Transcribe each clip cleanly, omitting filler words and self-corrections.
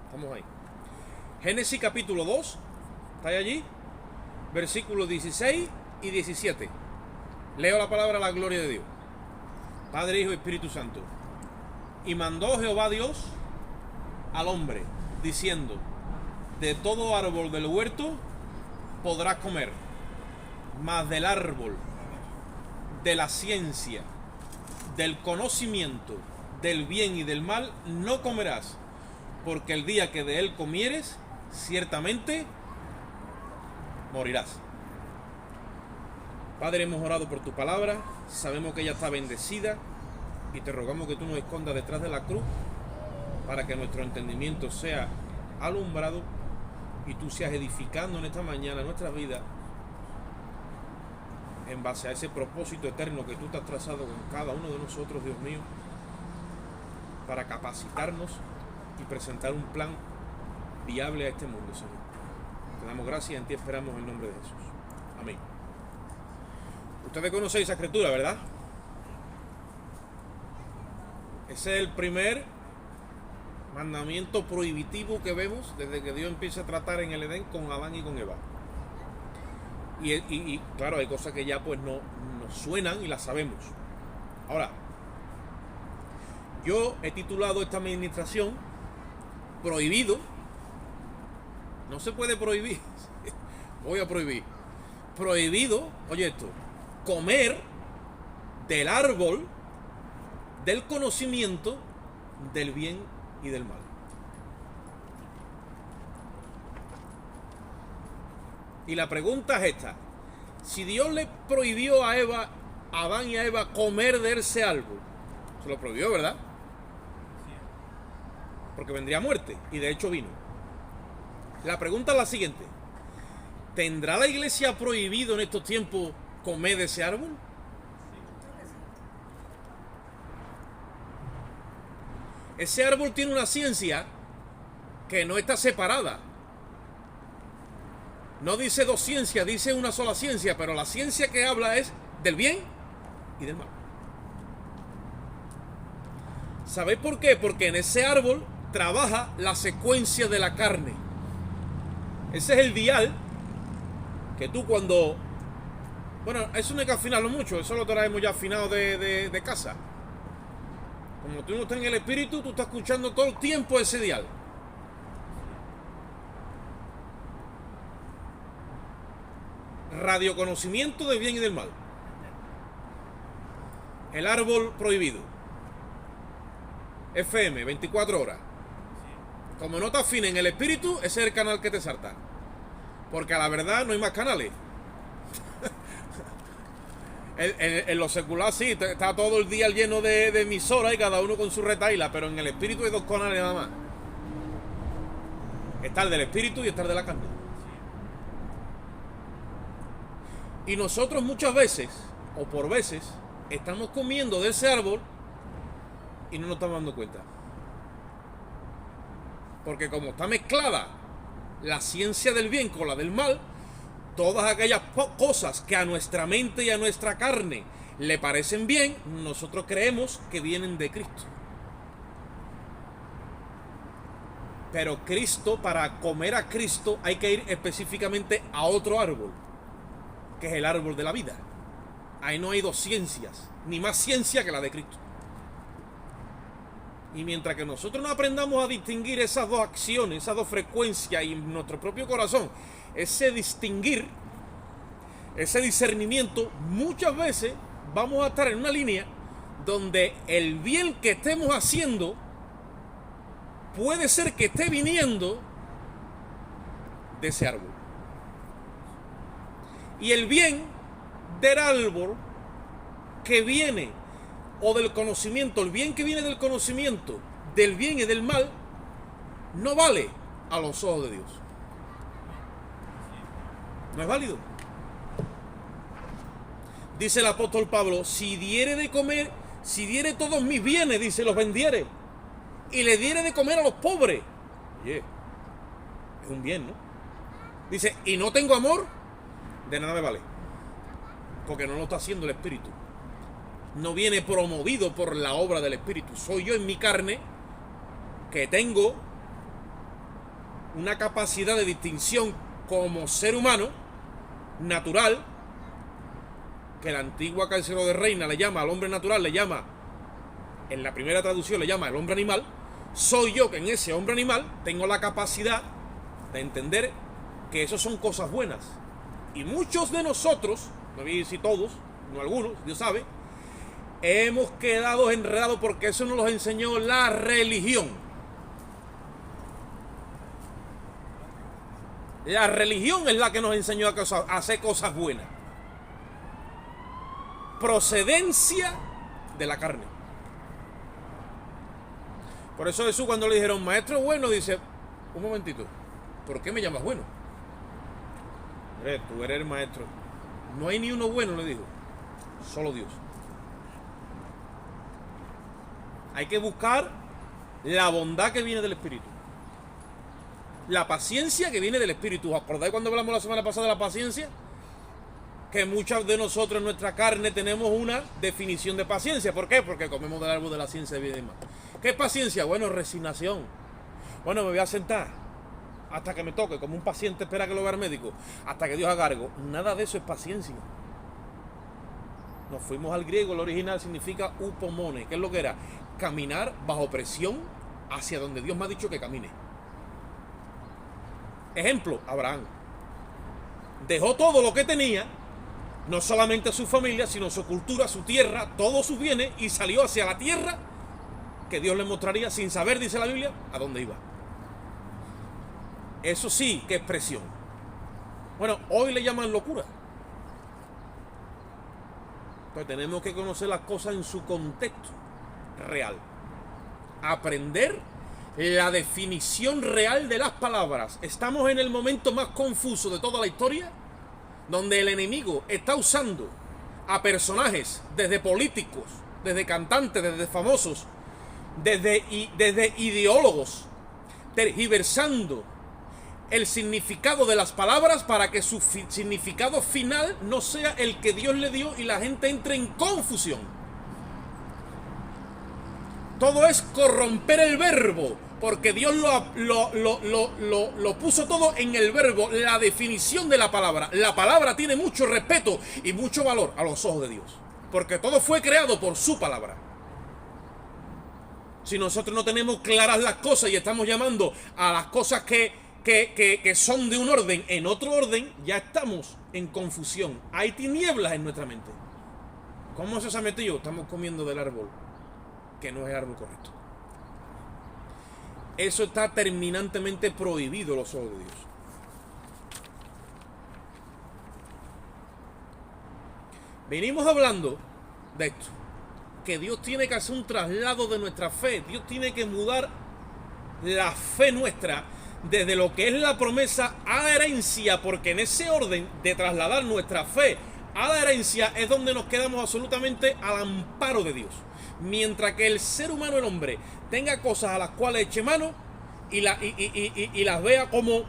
Estamos ahí. Génesis capítulo 2. ¿Estáis allí? Versículos 16 y 17. Leo la palabra a la gloria de Dios. Padre, Hijo y Espíritu Santo. Y mandó Jehová Dios al hombre, diciendo: de todo árbol del huerto podrás comer, mas del árbol de la ciencia, del conocimiento, del bien y del mal, no comerás, porque el día que de él comieres, ciertamente morirás. Padre, hemos orado por tu palabra, sabemos que ella está bendecida y te rogamos que tú nos escondas detrás de la cruz para que nuestro entendimiento sea alumbrado y tú seas edificando en esta mañana nuestra vida en base a ese propósito eterno que tú te has trazado con cada uno de nosotros, Dios mío, para capacitarnos y presentar un plan viable a este mundo, Señor. Te damos gracias y en ti esperamos en nombre de Jesús. Amén. Ustedes conocen esa escritura, ¿verdad? Ese es el primer mandamiento prohibitivo que vemos desde que Dios empieza a tratar en el Edén con Adán y con Eva. Y claro, hay cosas que ya pues no nos suenan y las sabemos. Ahora, yo he titulado esta administración Prohibido. No se puede prohibir. Voy a prohibir. Prohibido, oye esto, comer del árbol del conocimiento del bien y del mal. Y la pregunta es esta: si Dios le prohibió a Adán y a Eva comer de ese árbol, se lo prohibió, ¿verdad? Porque vendría muerte, y de hecho vino. La pregunta es la siguiente: ¿tendrá la iglesia prohibido en estos tiempos comer de ese árbol? Ese árbol tiene una ciencia que no está separada. No dice dos ciencias, dice una sola ciencia, pero la ciencia que habla es del bien y del mal. ¿Sabéis por qué? Porque en ese árbol trabaja la secuencia de la carne. Ese es el dial que tú cuando... Bueno, eso no hay que afinarlo mucho, eso lo traemos ya afinado de casa. Como tú no estás en el espíritu, tú estás escuchando todo el tiempo ese dial. Radioconocimiento del bien y del mal. El árbol prohibido. FM, 24 horas. Como no te afines en el espíritu, ese es el canal que te salta. Porque a la verdad no hay más canales. En lo secular sí, está todo el día lleno de emisoras y cada uno con su retaíla, pero en el espíritu hay dos canales nada más. Está el del espíritu y está el de la carne. Y nosotros muchas veces, o por veces, estamos comiendo de ese árbol y no nos estamos dando cuenta. Porque como está mezclada la ciencia del bien con la del mal, todas aquellas cosas que a nuestra mente y a nuestra carne le parecen bien, nosotros creemos que vienen de Cristo. Pero Cristo, para comer a Cristo, hay que ir específicamente a otro árbol, que es el árbol de la vida. Ahí no hay dos ciencias, ni más ciencia que la de Cristo. Y mientras que nosotros no aprendamos a distinguir esas dos acciones, esas dos frecuencias, y en nuestro propio corazón, ese distinguir, ese discernimiento, muchas veces vamos a estar en una línea donde el bien que estemos haciendo puede ser que esté viniendo de ese árbol. Y el bien del árbol que viene, o del conocimiento, el bien que viene del conocimiento del bien y del mal, no vale a los ojos de Dios. No es válido. Dice el apóstol Pablo: si diere de comer, si diere todos mis bienes, dice, los vendiere, y le diere de comer a los pobres. Oye, es un bien, ¿no? Dice, y no tengo amor, de nada me vale. Porque no lo está haciendo el Espíritu. No viene promovido por la obra del Espíritu. Soy yo en mi carne que tengo una capacidad de distinción como ser humano natural, que la antigua Cárcel de Reina le llama al hombre natural, le llama, en la primera traducción le llama el hombre animal. Soy yo que en ese hombre animal tengo la capacidad de entender que eso son cosas buenas. Y muchos de nosotros, no voy a decir todos, no algunos, Dios sabe, hemos quedado enredados porque eso nos lo enseñó la religión. La religión es la que nos enseñó a hacer cosas buenas. Procedencia de la carne. Por eso Jesús, cuando le dijeron maestro bueno, dice, un momentito, ¿por qué me llamas bueno? Tú eres el maestro. No hay ni uno bueno, le dijo, solo Dios. Hay que buscar la bondad que viene del Espíritu, la paciencia que viene del Espíritu. ¿Os acordáis cuando hablamos la semana pasada de la paciencia? Que muchas de nosotros en nuestra carne tenemos una definición de paciencia. ¿Por qué? Porque comemos del árbol de la ciencia de vida y demás. ¿Qué es paciencia? Bueno, resignación. Bueno, me voy a sentar hasta que me toque, como un paciente espera que lo vea el médico, hasta que Dios haga algo. Nada de eso es paciencia. Nos fuimos al griego, el original significa upomone. ¿Qué es lo que era? Caminar bajo presión hacia donde Dios me ha dicho que camine. Ejemplo, Abraham dejó todo lo que tenía, no solamente su familia, sino su cultura, su tierra, todos sus bienes, y salió hacia la tierra que Dios le mostraría, sin saber, dice la Biblia, a dónde iba. Eso sí que es presión. Bueno, hoy le llaman locura. Entonces tenemos que conocer las cosas en su contexto real. Aprender la definición real de las palabras. Estamos en el momento más confuso de toda la historia, donde el enemigo está usando a personajes, desde políticos, desde cantantes, desde famosos, desde ideólogos, tergiversando el significado de las palabras para que su significado final no sea el que Dios le dio y la gente entre en confusión. Todo es corromper el verbo, porque Dios lo puso todo en el verbo, la definición de la palabra. La palabra tiene mucho respeto y mucho valor a los ojos de Dios, porque todo fue creado por su palabra. Si nosotros no tenemos claras las cosas y estamos llamando a las cosas que son de un orden en otro orden, ya estamos en confusión. Hay tinieblas en nuestra mente. ¿Cómo se ha metido? Estamos comiendo del árbol que no es el árbol correcto. Eso está terminantemente prohibido a los ojos de Dios. Venimos hablando de esto, que Dios tiene que hacer un traslado de nuestra fe. Dios tiene que mudar la fe nuestra desde lo que es la promesa a la herencia, porque en ese orden de trasladar nuestra fe a la herencia es donde nos quedamos absolutamente al amparo de Dios. Mientras que el ser humano, el hombre, tenga cosas a las cuales eche mano y las vea como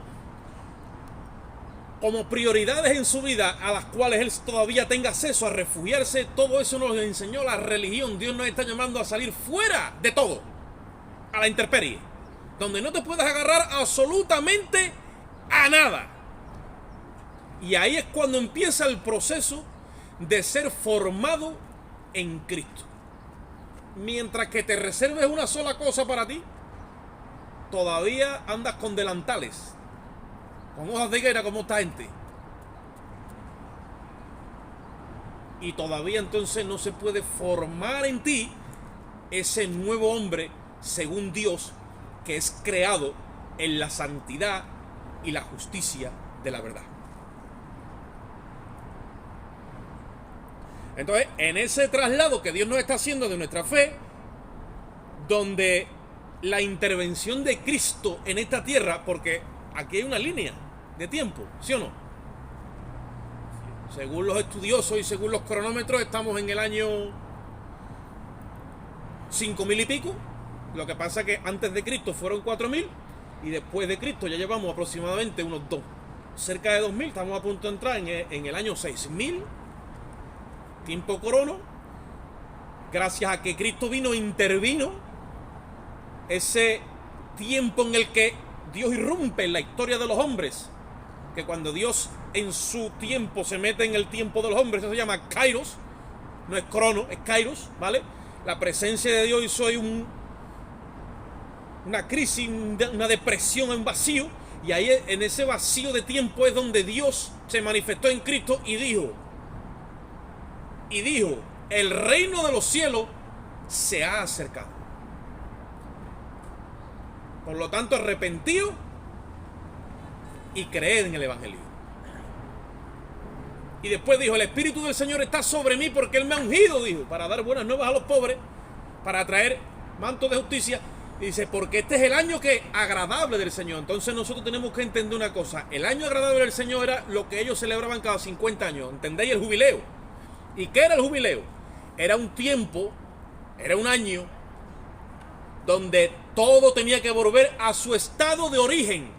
prioridades en su vida, a las cuales él todavía tenga acceso a refugiarse, todo eso nos enseñó la religión. Dios nos está llamando a salir fuera de todo, a la intemperie, donde no te puedas agarrar absolutamente a nada. Y ahí es cuando empieza el proceso de ser formado en Cristo. Mientras que te reserves una sola cosa para ti, todavía andas con delantales, con hojas de higuera como esta gente. Y todavía entonces no se puede formar en ti ese nuevo hombre según Dios, que es creado en la santidad y la justicia de la verdad. Entonces, en ese traslado que Dios nos está haciendo de nuestra fe, donde la intervención de Cristo en esta tierra, porque aquí hay una línea de tiempo, ¿sí o no? Según los estudiosos y según los cronómetros, estamos en el año 5000 y pico. Lo que pasa es que antes de Cristo fueron 4000 y después de Cristo ya llevamos aproximadamente unos cerca de 2000. Estamos a punto de entrar en el año 6000, tiempo crono, gracias a que Cristo vino e intervino ese tiempo en el que Dios irrumpe en la historia de los hombres, que cuando Dios en su tiempo se mete en el tiempo de los hombres, eso se llama Kairos, no es crono, es Kairos, ¿vale? La presencia de Dios hizo ahí una crisis, una depresión, un vacío, y ahí en ese vacío de tiempo es donde Dios se manifestó en Cristo y dijo, el reino de los cielos se ha acercado. Por lo tanto, arrepentido y creed en el Evangelio. Y después dijo, el Espíritu del Señor está sobre mí porque Él me ha ungido, dijo, para dar buenas nuevas a los pobres, para traer manto de justicia. Y dice, porque este es el año que agradable del Señor. Entonces nosotros tenemos que entender una cosa. El año agradable del Señor era lo que ellos celebraban cada 50 años. ¿Entendéis? El jubileo. ¿Y qué era el jubileo? Era un tiempo, era un año donde todo tenía que volver a su estado de origen.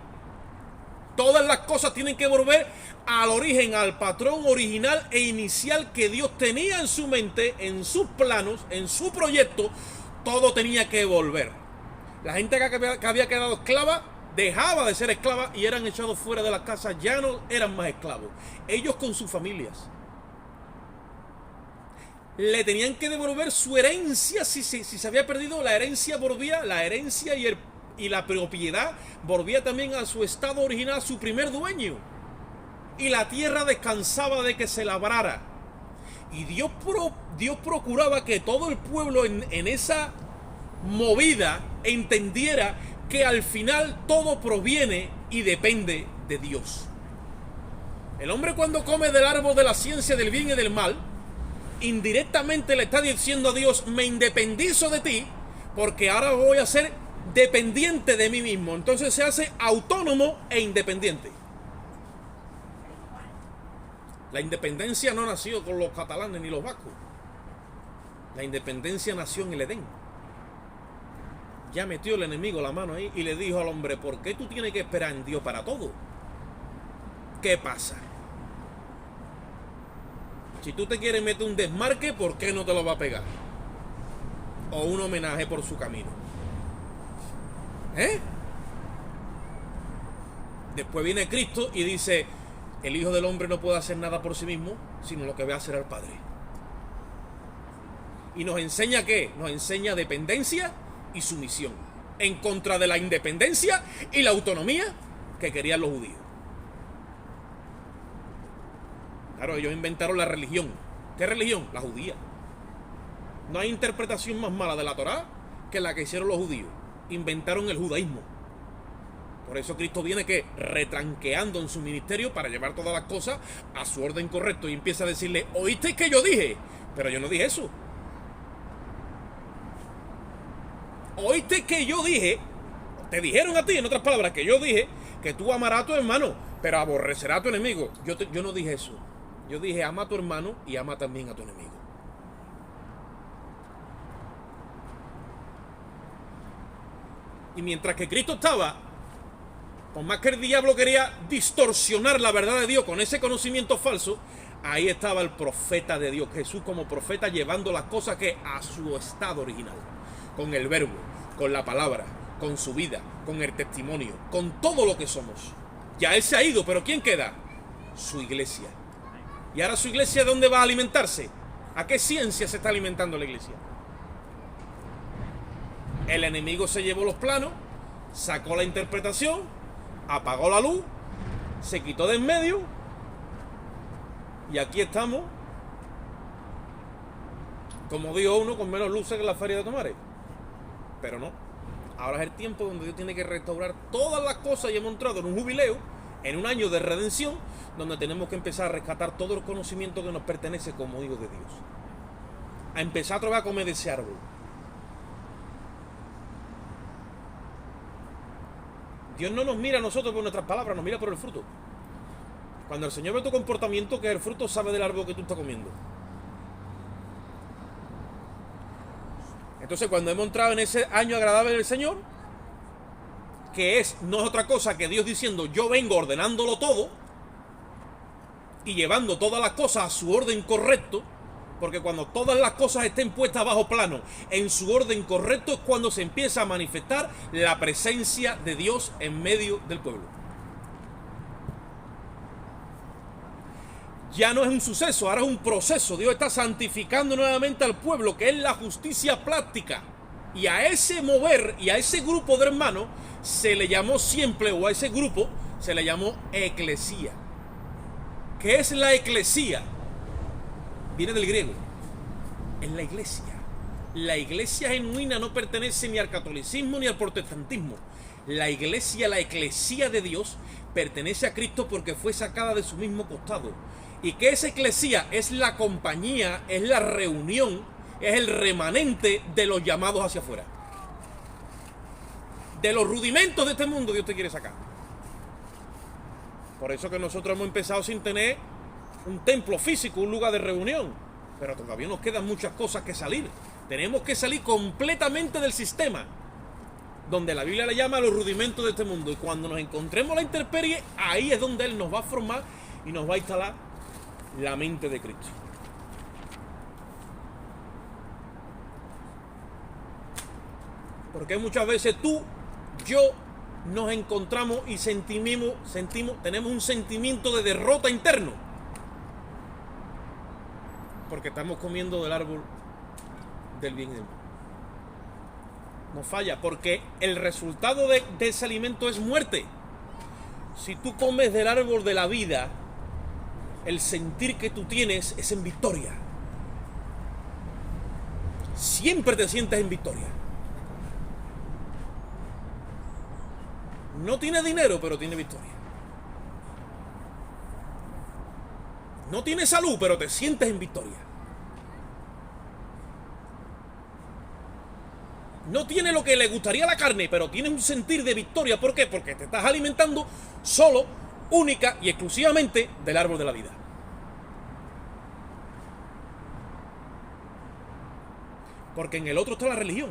Todas las cosas tienen que volver al origen, al patrón original e inicial que Dios tenía en su mente, en sus planos, en su proyecto. Todo tenía que volver. La gente que había quedado esclava dejaba de ser esclava y eran echados fuera de las casas. Ya no eran más esclavos. Ellos con sus familias le tenían que devolver su herencia. Si se había perdido, la herencia volvía, la herencia y la propiedad volvía también a su estado original, a su primer dueño. Y la tierra descansaba de que se labrara. Y Dios procuraba que todo el pueblo en esa movida entendiera que al final todo proviene y depende de Dios. El hombre, cuando come del árbol de la ciencia del bien y del mal, indirectamente le está diciendo a Dios, me independizo de ti porque ahora voy a ser dependiente de mí mismo. Entonces se hace autónomo e independiente. La independencia no nació con los catalanes ni los vascos. La independencia nació en el Edén. Ya metió el enemigo la mano ahí y le dijo al hombre, ¿por qué tú tienes que esperar en Dios para todo? ¿Qué pasa? Si tú te quieres meter un desmarque, ¿por qué no te lo va a pegar? O un homenaje por su camino. Después viene Cristo y dice, el Hijo del Hombre no puede hacer nada por sí mismo, sino lo que va a hacer al Padre. ¿Y nos enseña qué? Nos enseña dependencia y sumisión, en contra de la independencia y la autonomía que querían los judíos. Claro, ellos inventaron la religión. ¿Qué religión? La judía. No hay interpretación más mala de la Torá que la que hicieron los judíos. Inventaron el judaísmo. Por eso Cristo viene que retranqueando en su ministerio para llevar todas las cosas a su orden correcto y empieza a decirle, ¿oísteis que yo dije? Pero yo no dije eso. ¿Oíste que yo dije? Te dijeron a ti, en otras palabras, que yo dije que tú amarás a tu hermano, pero aborrecerás a tu enemigo. Yo no dije eso. Yo dije, ama a tu hermano y ama también a tu enemigo. Y mientras que Cristo estaba, por más que el diablo quería distorsionar la verdad de Dios con ese conocimiento falso, ahí estaba el profeta de Dios, Jesús como profeta, llevando las cosas que a su estado original, con el verbo, con la palabra, con su vida, con el testimonio, con todo lo que somos. Ya Él se ha ido, pero ¿quién queda? Su iglesia. ¿Y ahora su iglesia dónde va a alimentarse? ¿A qué ciencia se está alimentando la iglesia? El enemigo se llevó los planos, sacó la interpretación, apagó la luz, se quitó de en medio y aquí estamos, como dijo uno, con menos luces que en la feria de Tomares. Pero no, ahora es el tiempo donde Dios tiene que restaurar todas las cosas y hemos entrado en un jubileo, en un año de redención, donde tenemos que empezar a rescatar todo el conocimiento que nos pertenece como hijos de Dios, a empezar otra vez a comer de ese árbol. Dios no nos mira a nosotros por nuestras palabras, nos mira por el fruto. Cuando el Señor ve tu comportamiento, que es el fruto, sabe del árbol que tú estás comiendo. Entonces, cuando hemos entrado en ese año agradable del Señor, que no es otra cosa que Dios diciendo, yo vengo ordenándolo todo y llevando todas las cosas a su orden correcto, Porque cuando todas las cosas estén puestas bajo plano, en su orden correcto, es cuando se empieza a manifestar la presencia de Dios en medio del pueblo. Ya no es un suceso, ahora es un proceso. Dios está santificando nuevamente al pueblo, que es la justicia práctica. Y a ese mover y a ese grupo de hermanos se le llamó siempre, o a ese grupo se le llamó eclesía. ¿Qué es la eclesía? Viene del griego. Es la iglesia. La iglesia genuina no pertenece ni al catolicismo ni al protestantismo. La iglesia, la eclesía de Dios, pertenece a Cristo porque fue sacada de su mismo costado. ¿Y qué es eclesía? Es la compañía, es la reunión, es el remanente de los llamados hacia afuera. De los rudimentos de este mundo Dios te quiere sacar. Por eso que nosotros hemos empezado sin tener un templo físico, un lugar de reunión. Pero todavía nos quedan muchas cosas que salir. Tenemos que salir completamente del sistema, donde la Biblia le llama a los rudimentos de este mundo. Y cuando nos encontremos la intemperie, ahí es donde Él nos va a formar y nos va a instalar la mente de Cristo. Porque muchas veces tú, yo, nos encontramos y tenemos un sentimiento de derrota interno. Porque estamos comiendo del árbol del bien y del mal. No falla, porque el resultado de ese alimento es muerte. Si tú comes del árbol de la vida, el sentir que tú tienes es en victoria. Siempre te sientes en victoria. No tiene dinero, pero tiene victoria. No tiene salud, pero te sientes en victoria. No tiene lo que le gustaría a la carne, pero tienes un sentir de victoria. ¿Por qué? Porque te estás alimentando solo, única y exclusivamente del árbol de la vida. Porque en el otro está la religión.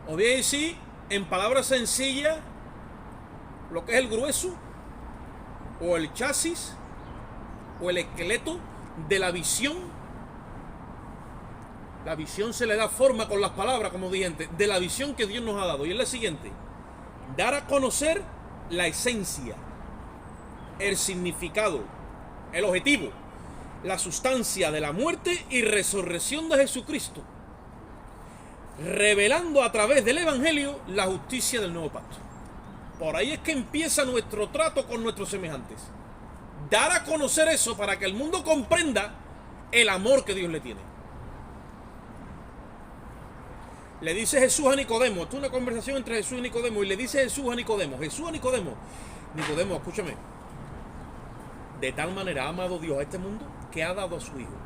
O bien decir, en palabras sencillas, lo que es el grueso, o el chasis, o el esqueleto de la visión. La visión se le da forma con las palabras, como dije antes, de la visión que Dios nos ha dado. Y es la siguiente: dar a conocer la esencia, el significado, el objetivo, la sustancia de la muerte y resurrección de Jesucristo, revelando a través del Evangelio la justicia del nuevo pacto. Por ahí es que empieza nuestro trato con nuestros semejantes. Dar a conocer eso para que el mundo comprenda el amor que Dios le tiene. Le dice Jesús a Nicodemo, esto es una conversación entre Jesús y Nicodemo, y le dice Jesús a Nicodemo, Nicodemo, escúchame, de tal manera ha amado Dios a este mundo que ha dado a su Hijo,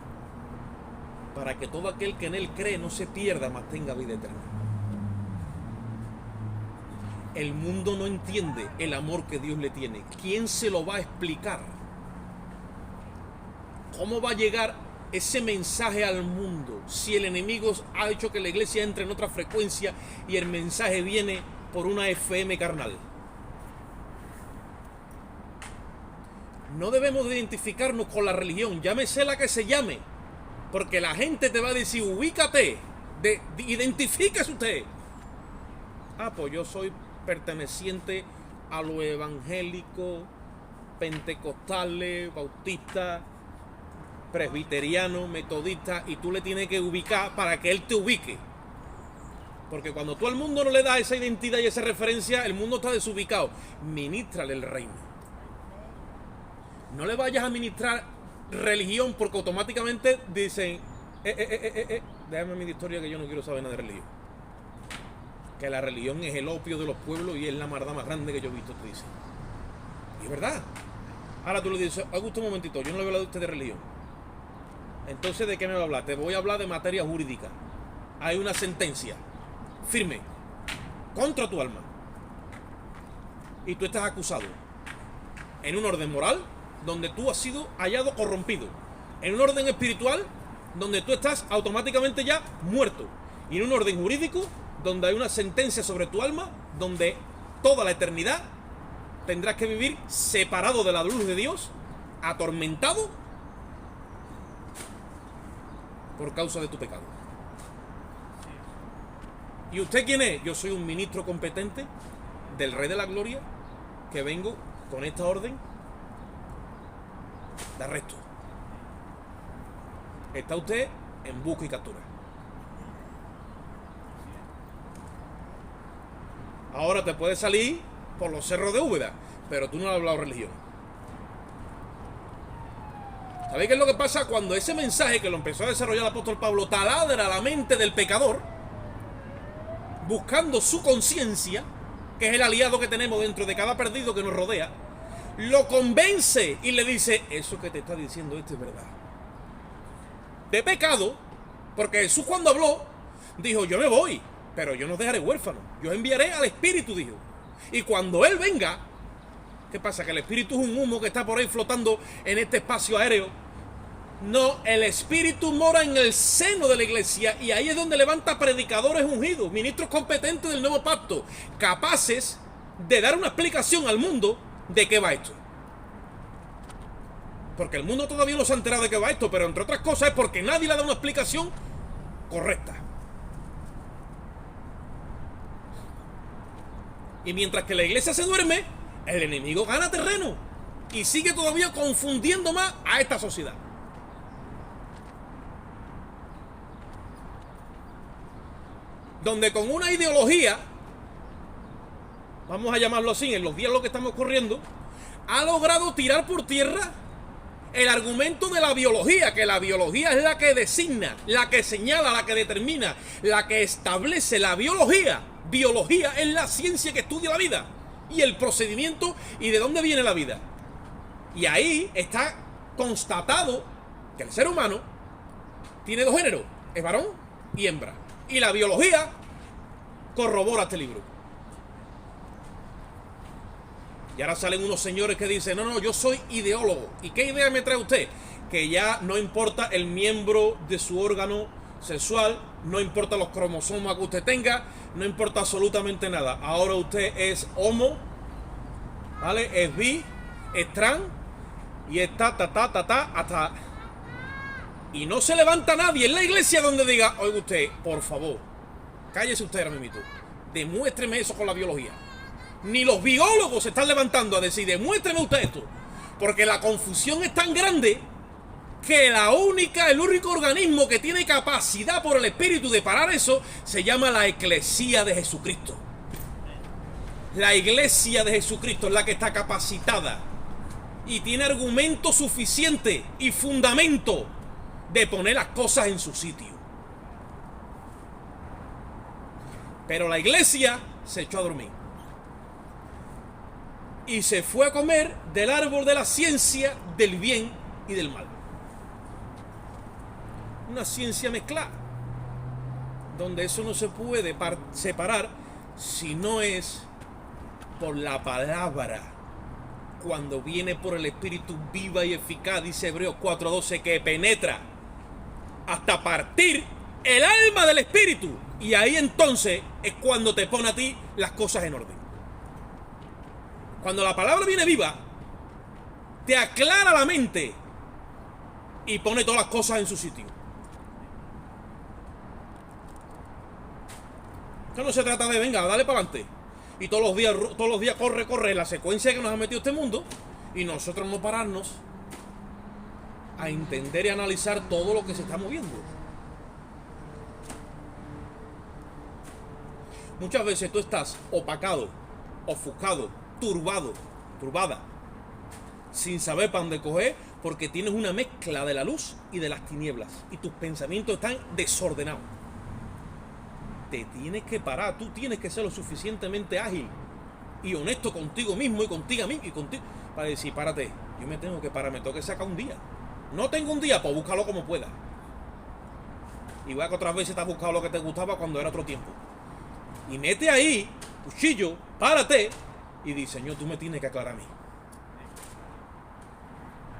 para que todo aquel que en Él cree no se pierda, mas tenga vida eterna. El mundo no entiende el amor que Dios le tiene. ¿Quién se lo va a explicar? ¿Cómo va a llegar ese mensaje al mundo si el enemigo ha hecho que la iglesia entre en otra frecuencia y el mensaje viene por una FM carnal? No debemos de identificarnos con la religión, llámese la que se llame, porque la gente te va a decir, ubícate, identifíquese usted. Ah, pues yo soy perteneciente a los evangélicos, pentecostales, bautistas, presbiterianos, metodistas, y tú le tienes que ubicar para que él te ubique. Porque cuando tú al mundo no le das esa identidad y esa referencia, el mundo está desubicado. Ministrale el reino. No le vayas a ministrar religión porque automáticamente dicen déjame mi historia que yo no quiero saber nada de religión. Que la religión es el opio de los pueblos y es la maldad más grande que yo he visto, te dicen. Y es verdad. Ahora tú le dices, Augusto, un momentito, yo no le voy a hablar de usted de religión. Entonces, ¿de qué me va a hablar? Te voy a hablar de materia jurídica. Hay una sentencia firme contra tu alma y tú estás acusado en un orden moral donde tú has sido hallado corrompido, en un orden espiritual donde tú estás automáticamente ya muerto. Y en un orden jurídico donde hay una sentencia sobre tu alma, donde toda la eternidad tendrás que vivir separado de la luz de Dios, atormentado por causa de tu pecado. ¿Y usted quién es? Yo soy un ministro competente del Rey de la Gloria, que vengo con esta orden de arresto. Está usted en busca y captura. Ahora te puedes salir por los cerros de Úbeda, pero tú no has hablado religión. ¿Sabéis qué es lo que pasa? Cuando ese mensaje que lo empezó a desarrollar el apóstol Pablo taladra la mente del pecador, buscando su conciencia, que es el aliado que tenemos dentro de cada perdido que nos rodea, lo convence y le dice: eso que te está diciendo es verdad. De pecado, porque Jesús cuando habló, dijo: yo me voy, pero yo no os dejaré huérfanos, yo enviaré al Espíritu, dijo. Y cuando Él venga, ¿qué pasa? ¿Que el Espíritu es un humo que está por ahí flotando en este espacio aéreo? No, el Espíritu mora en el seno de la iglesia, y ahí es donde levanta predicadores ungidos, ministros competentes del nuevo pacto, capaces de dar una explicación al mundo de qué va esto. Porque el mundo todavía no se ha enterado de qué va esto, pero entre otras cosas es porque nadie le ha dado una explicación correcta. Y mientras que la iglesia se duerme, el enemigo gana terreno y sigue todavía confundiendo más a esta sociedad. Donde con una ideología, vamos a llamarlo así, en los días en los que estamos corriendo, ha logrado tirar por tierra el argumento de la biología, que la biología es la que designa, la que señala, la que determina, la que establece la biología. Biología es la ciencia que estudia la vida y el procedimiento y de dónde viene la vida. Y ahí está constatado que el ser humano tiene dos géneros, es varón y hembra. Y la biología corrobora este libro. Y ahora salen unos señores que dicen: no, yo soy ideólogo. ¿Y qué idea me trae usted? Que ya no importa el miembro de su órgano sexual, no importa los cromosomas que usted tenga, no importa absolutamente nada. Ahora usted es homo, ¿vale? Es bi, es trans, y está hasta... Y no se levanta nadie en la iglesia donde diga: oiga usted, por favor, cállese usted ahora mismo, demuéstreme eso con la biología. Ni los biólogos se están levantando a decir: demuéstreme usted esto. Porque la confusión es tan grande que el único organismo que tiene capacidad por el Espíritu de parar eso se llama la Eclesía de Jesucristo. La Iglesia de Jesucristo es la que está capacitada y tiene argumento suficiente y fundamento de poner las cosas en su sitio. Pero la iglesia se echó a dormir y se fue a comer del árbol de la ciencia del bien y del mal. Una ciencia mezclada, donde eso no se puede separar si no es por la palabra, cuando viene por el Espíritu viva y eficaz, dice Hebreos 4:12, que penetra hasta partir el alma del Espíritu, y ahí entonces es cuando te pone a ti las cosas en orden. Cuando la palabra viene viva, te aclara la mente y pone todas las cosas en su sitio. Esto no se trata de venga, dale para adelante y todos los días corre la secuencia que nos ha metido este mundo, y nosotros no pararnos a entender y analizar todo lo que se está moviendo. Muchas veces tú estás opacado, ofuscado, turbada, sin saber para dónde coger, porque tienes una mezcla de la luz y de las tinieblas, y tus pensamientos están desordenados. Te tienes que parar, tú tienes que ser lo suficientemente ágil y honesto contigo mismo y contigo mismo y contigo, para decir: párate, yo me tengo que parar, me tengo que sacar un día. No tengo un día, pues búscalo como pueda. Igual que otras veces te has buscado lo que te gustaba cuando era otro tiempo. Y mete ahí, cuchillo, párate y di: Señor, tú me tienes que aclarar a mí.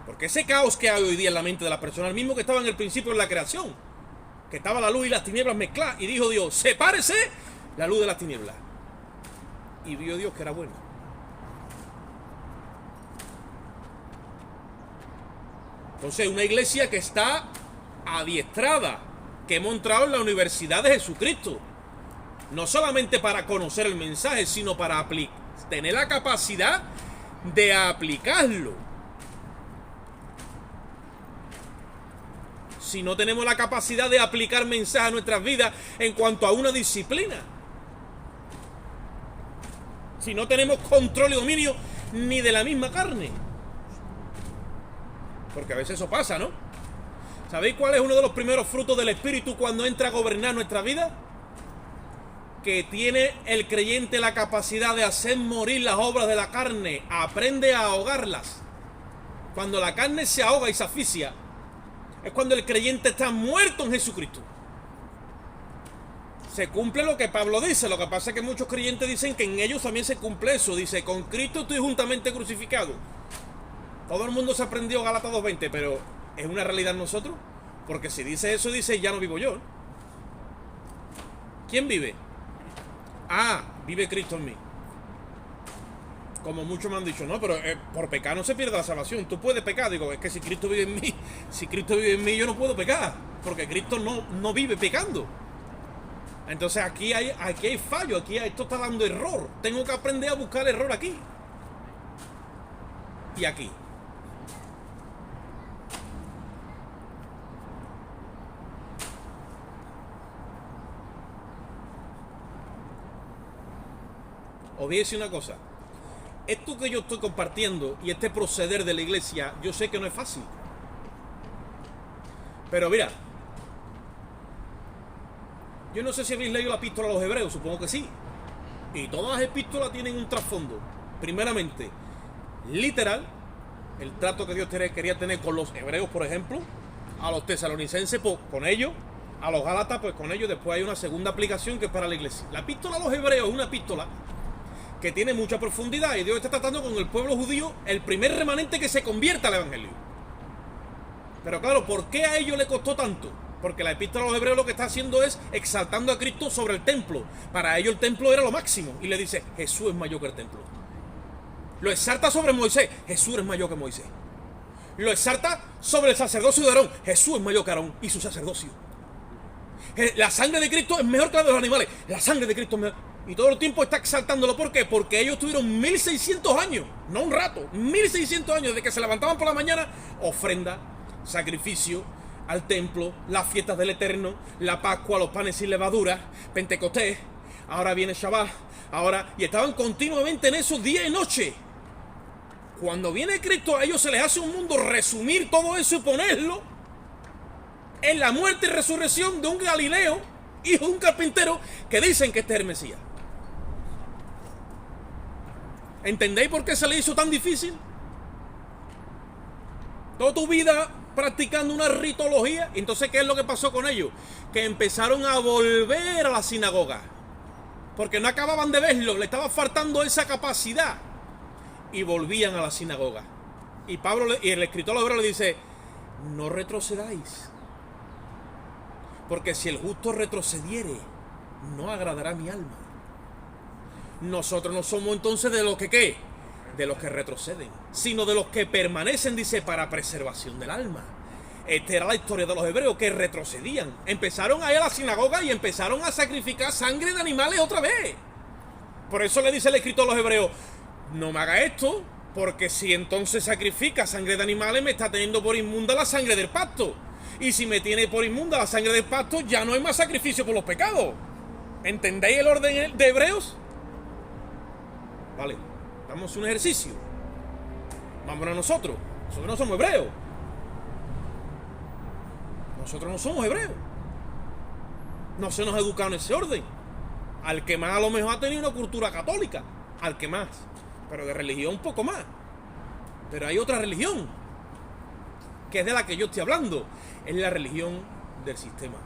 Porque ese caos que hay hoy día en la mente de las personas, el mismo que estaba en el principio de la creación, que estaba la luz y las tinieblas mezcladas, y dijo Dios, sepárese la luz de las tinieblas. Y vio Dios que era bueno. Entonces, una iglesia que está adiestrada, que hemos entrado en la universidad de Jesucristo, no solamente para conocer el mensaje, sino para tener la capacidad de aplicarlo. Si no tenemos la capacidad de aplicar mensajes a nuestras vidas en cuanto a una disciplina, si no tenemos control y dominio ni de la misma carne, porque a veces eso pasa, ¿no? ¿Sabéis cuál es uno de los primeros frutos del Espíritu cuando entra a gobernar nuestra vida? Que tiene el creyente la capacidad de hacer morir las obras de la carne, aprende a ahogarlas. Cuando la carne se ahoga y se asfixia, es cuando el creyente está muerto en Jesucristo. Se cumple lo que Pablo dice. Lo que pasa es que muchos creyentes dicen que en ellos también se cumple eso. Dice, con Cristo estoy juntamente crucificado. Todo el mundo se aprendió Gálatas 2:20, pero ¿es una realidad en nosotros? Porque si dice eso, dice, ya no vivo yo. ¿Quién vive? Vive Cristo en mí. Como muchos me han dicho, no, pero por pecar no se pierde la salvación. Tú puedes pecar. Digo, es que si Cristo vive en mí, yo no puedo pecar. Porque Cristo no vive pecando. Entonces aquí hay fallo, esto está dando error. Tengo que aprender a buscar el error aquí. Y aquí. Os voy a decir una cosa. Esto que yo estoy compartiendo y este proceder de la iglesia, yo sé que no es fácil. Pero mira, yo no sé si habéis leído la epístola a los hebreos, supongo que sí. Y todas las epístolas tienen un trasfondo. Primeramente, literal, el trato que Dios quería tener con los hebreos, por ejemplo, a los tesalonicenses, pues con ellos, a los gálatas, pues con ellos. Después hay una segunda aplicación que es para la iglesia. La epístola a los hebreos es una epístola que tiene mucha profundidad y Dios está tratando con el pueblo judío, el primer remanente que se convierta al evangelio. Pero claro, ¿por qué a ellos le costó tanto? Porque la epístola a los hebreos lo que está haciendo es exaltando a Cristo sobre el templo. Para ellos el templo era lo máximo. Y le dice, Jesús es mayor que el templo. Lo exalta sobre Moisés, Jesús es mayor que Moisés. Lo exalta sobre el sacerdocio de Aarón, Jesús es mayor que Aarón y su sacerdocio. La sangre de Cristo es mejor que la de los animales. La sangre de Cristo es mejor. Y todo el tiempo está exaltándolo. ¿Por qué? Porque ellos tuvieron 1600 años, no un rato, 1600 años desde que se levantaban por la mañana, ofrenda, sacrificio al templo, las fiestas del Eterno, la Pascua, los panes sin levadura, Pentecostés, ahora viene Shabbat, y estaban continuamente en esos día y noche. Cuando viene Cristo, a ellos se les hace un mundo resumir todo eso y ponerlo en la muerte y resurrección de un Galileo, hijo de un carpintero, que dicen que este es el Mesías. ¿Entendéis por qué se le hizo tan difícil? Toda tu vida practicando una ritología. Entonces, ¿qué es lo que pasó con ellos? Que empezaron a volver a la sinagoga. Porque no acababan de verlo, le estaba faltando esa capacidad. Y volvían a la sinagoga. Y Pablo y el escritor a los hebreos le dice, no retrocedáis. Porque si el justo retrocediere, no agradará a mi alma. Nosotros no somos entonces de los que ¿qué? De los que retroceden, sino de los que permanecen, dice, para preservación del alma. Esta era la historia de los hebreos, que retrocedían. Empezaron a ir a la sinagoga y empezaron a sacrificar sangre de animales otra vez. Por eso le dice el escritor a los hebreos, no me haga esto, porque si entonces sacrifica sangre de animales, me está teniendo por inmunda la sangre del pacto. Y si me tiene por inmunda la sangre del pacto, ya no hay más sacrificio por los pecados. ¿Entendéis el orden de Hebreos? Vale, damos un ejercicio. Vámonos a nosotros. Nosotros no somos hebreos. Nosotros no somos hebreos. No se nos ha educado en ese orden. Al que más a lo mejor ha tenido una cultura católica. Al que más. Pero de religión un poco más. Pero hay otra religión, que es de la que yo estoy hablando. Es la religión del sistema.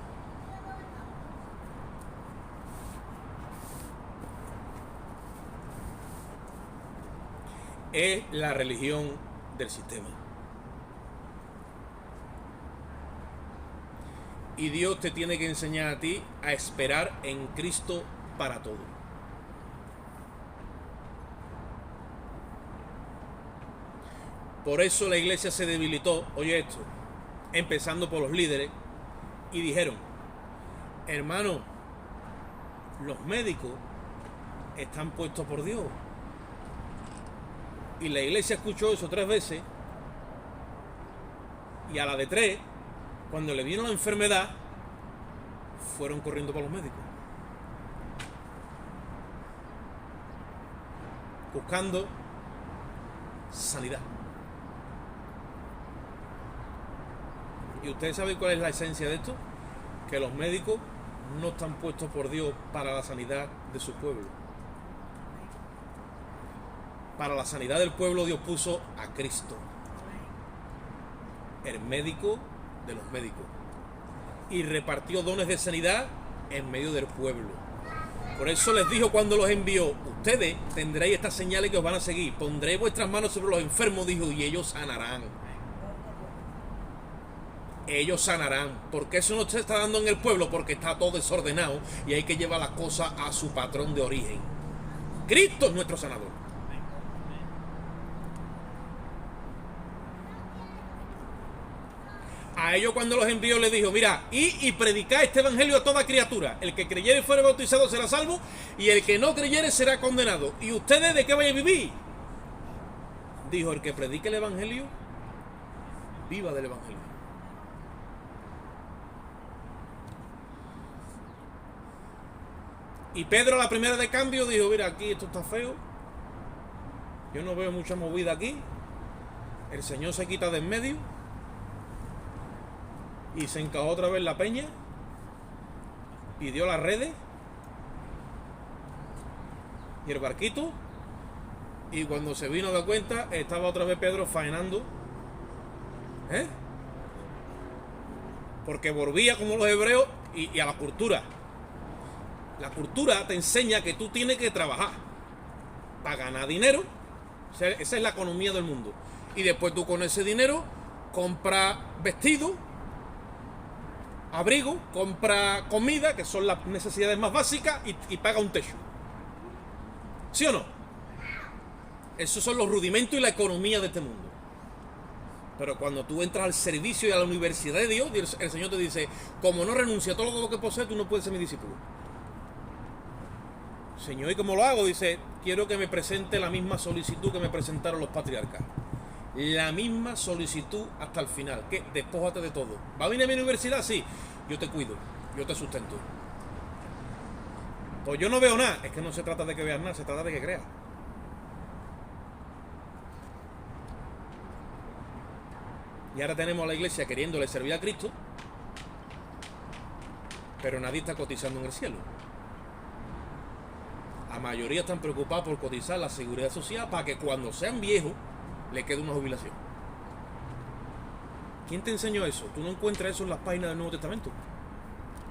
Es la religión del sistema. Y Dios te tiene que enseñar a ti a esperar en Cristo para todo. Por eso la iglesia se debilitó, oye esto, empezando por los líderes, y dijeron, hermano, los médicos están puestos por Dios. Y la iglesia escuchó eso 3 veces, y a la de 3, cuando le vino la enfermedad, fueron corriendo para los médicos, buscando sanidad. ¿Y ustedes saben cuál es la esencia de esto? Que los médicos no están puestos por Dios para la sanidad de su pueblo. Para la sanidad del pueblo Dios puso a Cristo, el médico de los médicos, y repartió dones de sanidad en medio del pueblo. Por eso les dijo cuando los envió, ustedes tendréis estas señales que os van a seguir, pondréis vuestras manos sobre los enfermos, dijo, y ellos sanarán. Ellos sanarán. ¿Por qué eso no se está dando en el pueblo? Porque está todo desordenado y hay que llevar las cosas a su patrón de origen. Cristo es nuestro sanador. A ellos cuando los envió les dijo, mira, y predicad este evangelio a toda criatura. El que creyere y fuere bautizado será salvo, y el que no creyere será condenado. ¿Y ustedes de qué vayan a vivir? Dijo, el que predique el evangelio, viva del evangelio. Y Pedro a la primera de cambio dijo, mira, aquí esto está feo, yo no veo mucha movida aquí, el Señor se quita de en medio, y se encajó otra vez la peña, y dio las redes, y el barquito, y cuando se vino a dar cuenta, estaba otra vez Pedro faenando, porque volvía como los hebreos, y a la cultura. La cultura te enseña que tú tienes que trabajar para ganar dinero. Esa es la economía del mundo. Y después tú con ese dinero compras vestido, abrigo, compras comida, que son las necesidades más básicas, y pagas un techo. ¿Sí o no? Esos son los rudimentos y la economía de este mundo. Pero cuando tú entras al servicio y a la universidad de Dios, el Señor te dice, como no renuncia a todo lo que posees, tú no puedes ser mi discípulo. Señor, ¿y cómo lo hago? Dice, quiero que me presente la misma solicitud que me presentaron los patriarcas. La misma solicitud hasta el final. Que despójate de todo. ¿Va a venir a mi universidad? Sí. Yo te cuido, yo te sustento. Pues yo no veo nada. Es que no se trata de que veas nada, se trata de que creas. Y ahora tenemos a la iglesia queriéndole servir a Cristo, pero nadie está cotizando en el cielo. La mayoría están preocupados por cotizar la seguridad social para que cuando sean viejos les quede una jubilación. ¿Quién te enseñó eso? Tú no encuentras eso en las páginas del Nuevo Testamento.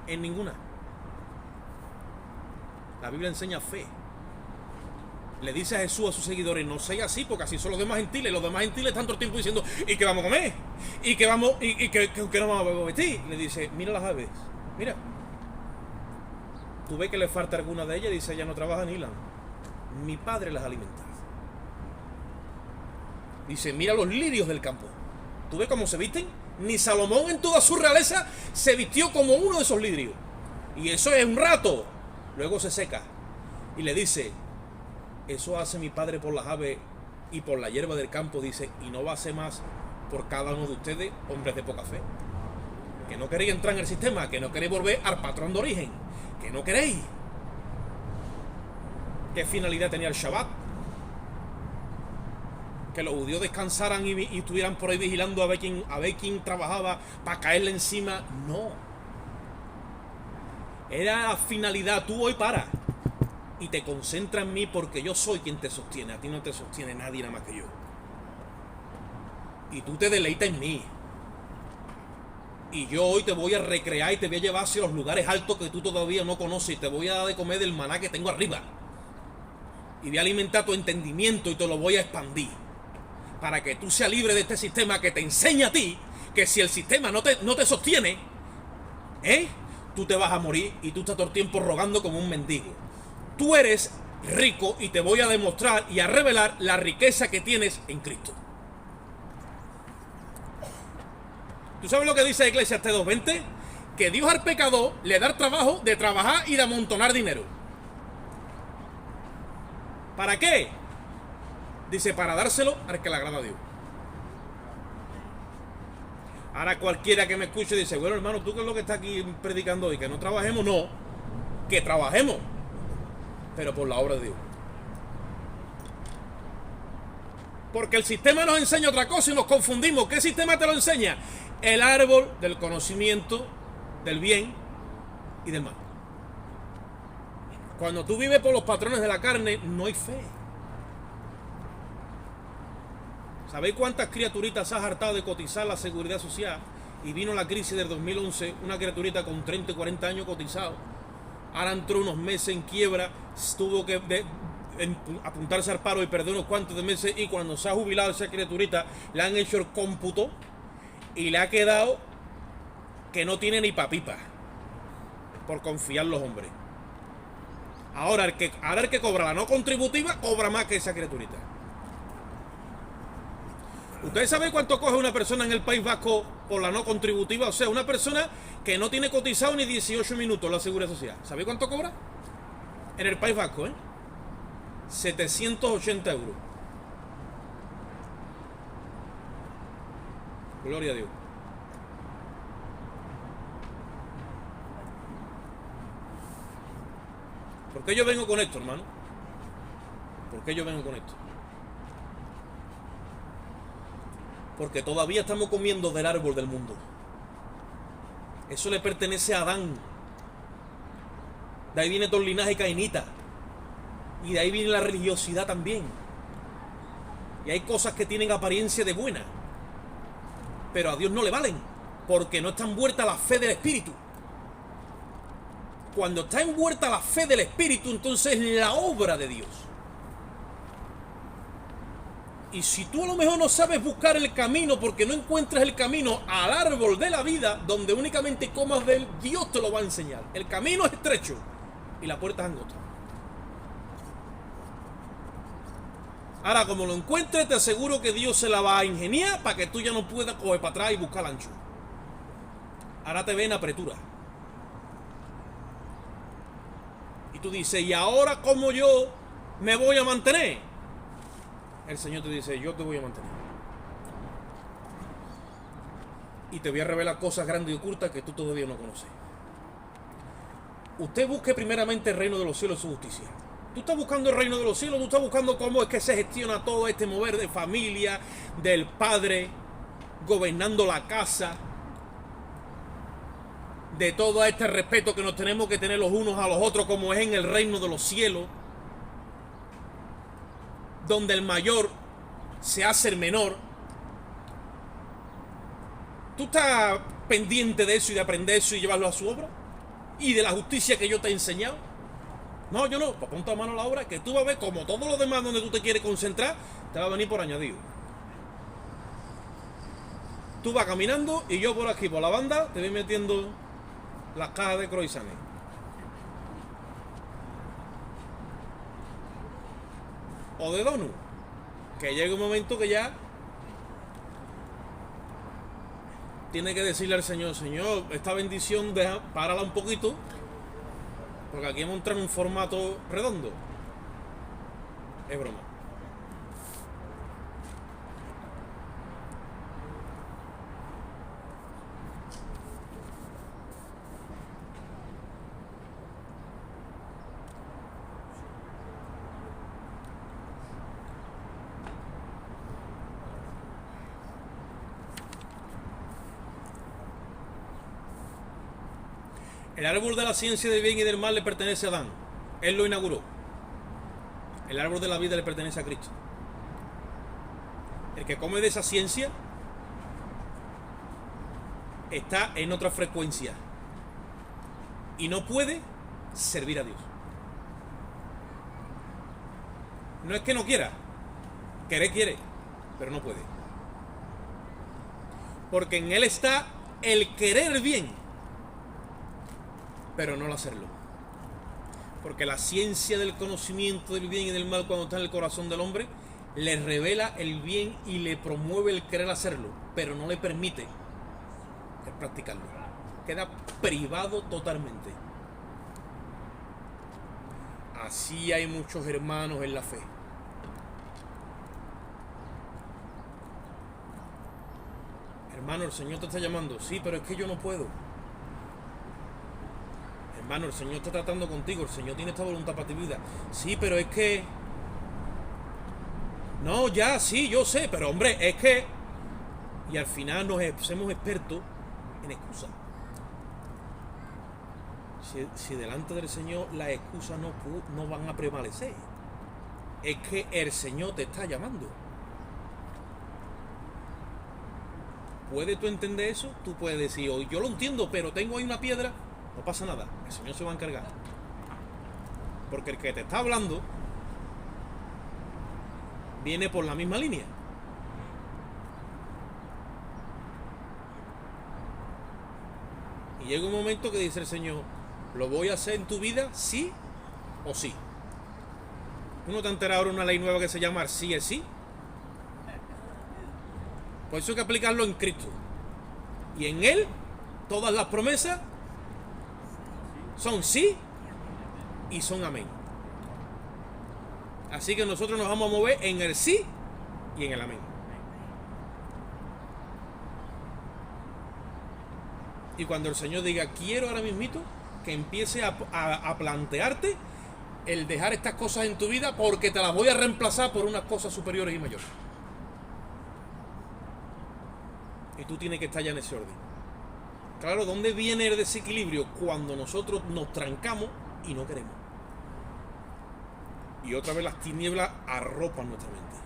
En ninguna. La Biblia enseña fe. Le dice a Jesús a sus seguidores, no seas así, porque así son los demás gentiles. Los demás gentiles están todo el tiempo diciendo, ¿y qué vamos a comer? ¿Y qué vamos, y qué no vamos a vestir? Le dice, mira las aves, mira. Tú ves que le falta alguna de ellas, dice, ella no trabaja ni hilan. Mi padre las alimenta. Dice, mira los lirios del campo. ¿Tú ves cómo se visten? Ni Salomón en toda su realeza se vistió como uno de esos lirios. Y eso es un rato. Luego se seca. Y le dice, eso hace mi padre por las aves y por la hierba del campo, dice, y no va a hacer más por cada uno de ustedes, hombres de poca fe. Que no queréis entrar en el sistema, que no queréis volver al patrón de origen, que no queréis. ¿Qué finalidad tenía el Shabbat? Que los judíos descansaran y estuvieran por ahí vigilando a ver quién trabajaba para caerle encima. No. Era la finalidad, tú hoy para y te concentras en mí porque yo soy quien te sostiene. A ti no te sostiene nadie nada más que yo. Y tú te deleitas en mí. Y yo hoy te voy a recrear y te voy a llevar hacia los lugares altos que tú todavía no conoces. Y te voy a dar de comer del maná que tengo arriba. Y voy a alimentar tu entendimiento y te lo voy a expandir. Para que tú seas libre de este sistema que te enseña a ti que si el sistema no te sostiene, Tú te vas a morir y tú estás todo el tiempo rogando como un mendigo. Tú eres rico y te voy a demostrar y a revelar la riqueza que tienes en Cristo. ¿Tú sabes lo que dice Eclesiastés 2:20? Que Dios al pecador le da el trabajo de trabajar y de amontonar dinero. ¿Para qué? Dice, para dárselo al que le agrada a Dios. Ahora cualquiera que me escuche dice, bueno hermano, ¿tú qué es lo que estás aquí predicando hoy? ¿Que no trabajemos? No, que trabajemos, pero por la obra de Dios. Porque el sistema nos enseña otra cosa y nos confundimos. ¿Qué sistema te lo enseña? El árbol del conocimiento del bien y del mal. Cuando tú vives por los patrones de la carne, no hay fe. ¿Sabéis cuántas criaturitas has hartado de cotizar la seguridad social? Y vino la crisis del 2011, una criaturita con 30 y 40 años cotizado. Ahora entró unos meses en quiebra, tuvo que apuntarse al paro y perder unos cuantos de meses. Y cuando se ha jubilado esa criaturita, le han hecho el cómputo y le ha quedado que no tiene ni papipa por confiar en los hombres. Ahora el que cobra la no contributiva cobra más que esa criaturita. ¿Ustedes saben cuánto coge una persona en el País Vasco por la no contributiva? O sea, una persona que no tiene cotizado ni 18 minutos la Seguridad Social. ¿Sabéis cuánto cobra? En el País Vasco, 780 euros. Gloria a Dios. ¿Por qué yo vengo con esto, hermano? ¿Por qué yo vengo con esto? Porque todavía estamos comiendo del árbol del mundo. Eso le pertenece a Adán. De ahí viene todo el linaje cainita. Y de ahí viene la religiosidad también. Y hay cosas que tienen apariencia de buena, pero a Dios no le valen, porque no está envuelta la fe del Espíritu. Cuando está envuelta la fe del Espíritu, entonces es la obra de Dios. Y si tú a lo mejor no sabes buscar el camino porque no encuentras el camino al árbol de la vida donde únicamente comas de él, Dios te lo va a enseñar. El camino es estrecho y la puerta es angosta. Ahora, como lo encuentres, te aseguro que Dios se la va a ingeniar para que tú ya no puedas coger para atrás y buscar el ancho. Ahora te ve en apretura. Y tú dices, ¿y ahora cómo yo me voy a mantener? El Señor te dice, yo te voy a mantener. Y te voy a revelar cosas grandes y ocultas que tú todavía no conoces. Usted busque primeramente el reino de los cielos y su justicia. Tú estás buscando el reino de los cielos, tú estás buscando cómo es que se gestiona todo este mover de familia, del padre, gobernando la casa, de todo este respeto que nos tenemos que tener los unos a los otros como es en el reino de los cielos, donde el mayor se hace el menor. ¿Tú estás pendiente de eso y de aprender eso y llevarlo a su obra? ¿Y de la justicia que yo te he enseñado? No, yo no. Pues ponte a mano a la obra, que tú vas a ver como todo lo demás donde tú te quieres concentrar, te va a venir por añadido. Tú vas caminando y yo por aquí, por la banda, te voy metiendo las cajas de croissants. O de donut. Que llega un momento que ya tiene que decirle al Señor, Señor, esta bendición párala un poquito, porque aquí hemos entrado en un formato redondo. Es broma. El árbol de la ciencia del bien y del mal le pertenece a Adán. Él lo inauguró. El árbol de la vida le pertenece a Cristo. El que come de esa ciencia está en otra frecuencia y no puede servir a Dios. No es que no quiera, querer quiere, pero no puede. Porque en él está el querer bien. pero no el hacerlo. Porque la ciencia del conocimiento del bien y del mal, cuando está en el corazón del hombre, le revela el bien y le promueve el querer hacerlo, pero no le permite el practicarlo. Queda privado totalmente. Así hay muchos hermanos en la fe. Hermano, el Señor te está llamando. Sí, pero es que yo no puedo. Hermano, el Señor está tratando contigo. El Señor tiene esta voluntad para tu vida. Sí, pero es que... No, ya, sí, yo sé, pero hombre, es que... Y al final nos hacemos expertos en excusas. Si delante del Señor las excusas no van a prevalecer. Es que el Señor te está llamando. ¿Puedes tú entender eso? Tú puedes decir, hoy yo lo entiendo, pero tengo ahí una piedra. No pasa nada, el Señor se va a encargar. Porque el que te está hablando viene por la misma línea. Y llega un momento que dice el Señor, ¿lo voy a hacer en tu vida sí o sí? ¿Uno te ha enterado ahora una ley nueva que se llama sí es sí? Por eso hay que aplicarlo en Cristo. Y en Él, todas las promesas son sí y son amén. Así que nosotros nos vamos a mover en el sí y en el amén. Y cuando el Señor diga, quiero ahora mismito que empiece a plantearte el dejar estas cosas en tu vida porque te las voy a reemplazar por unas cosas superiores y mayores. Y tú tienes que estar ya en ese orden. Claro, ¿dónde viene el desequilibrio? Cuando nosotros nos trancamos y no queremos. Y otra vez las tinieblas arropan nuestra mente.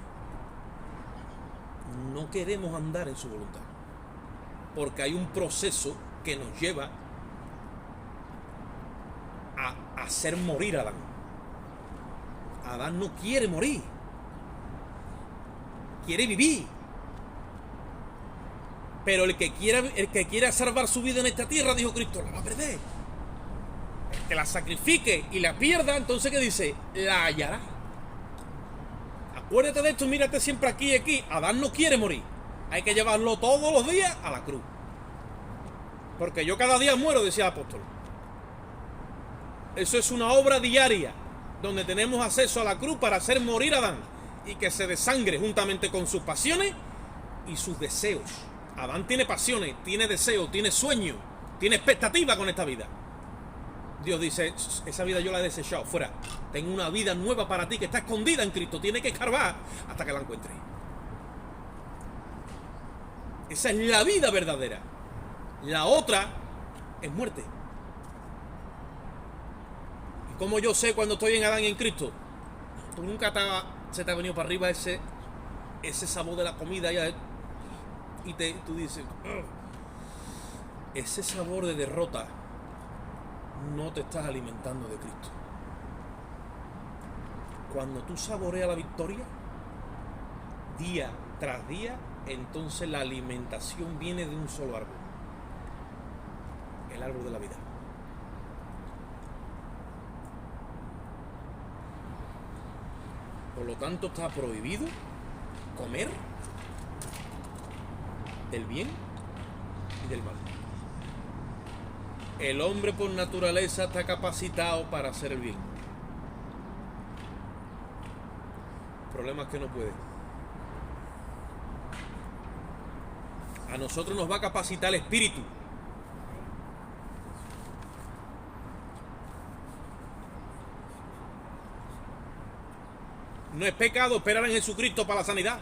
No queremos andar en su voluntad. Porque hay un proceso que nos lleva a hacer morir a Adán. Adán no quiere morir. Quiere vivir. Pero el que quiera salvar su vida en esta tierra, dijo Cristo, la va a perder. El que la sacrifique y la pierda, entonces ¿qué dice? La hallará. Acuérdate de esto, mírate siempre aquí y aquí. Adán no quiere morir. Hay que llevarlo todos los días a la cruz. Porque yo cada día muero, decía el apóstol. Eso es una obra diaria, donde tenemos acceso a la cruz para hacer morir a Adán y que se desangre juntamente con sus pasiones y sus deseos. Adán tiene pasiones, tiene deseos, tiene sueños, tiene expectativa con esta vida. Dios dice, esa vida yo la he desechado, fuera. Tengo una vida nueva para ti que está escondida en Cristo. Tiene que escarbar hasta que la encuentre. Esa es la vida verdadera. La otra es muerte. ¿Y cómo yo sé cuando estoy en Adán y en Cristo? Tú nunca se te ha venido para arriba ese sabor de la comida y tú dices, ugh. Ese sabor de derrota, no te estás alimentando de Cristo. Cuando tú saboreas la victoria, día tras día, entonces la alimentación viene de un solo árbol. El árbol de la vida. Por lo tanto, está prohibido comer del bien y del mal. El hombre por naturaleza está capacitado para hacer el bien. El problema es que no puede. A nosotros nos va a capacitar el Espíritu. No es pecado esperar en Jesucristo para la sanidad.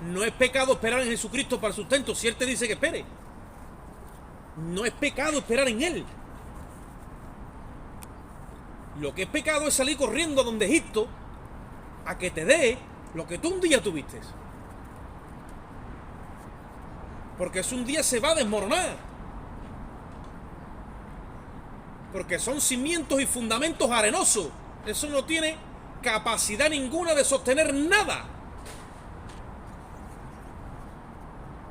No es pecado esperar en Jesucristo para el sustento, si Él te dice que espere. No es pecado esperar en Él. Lo que es pecado es salir corriendo a donde Egipto a que te dé lo que tú un día tuviste. Porque eso un día se va a desmoronar. Porque son cimientos y fundamentos arenosos. Eso no tiene capacidad ninguna de sostener nada.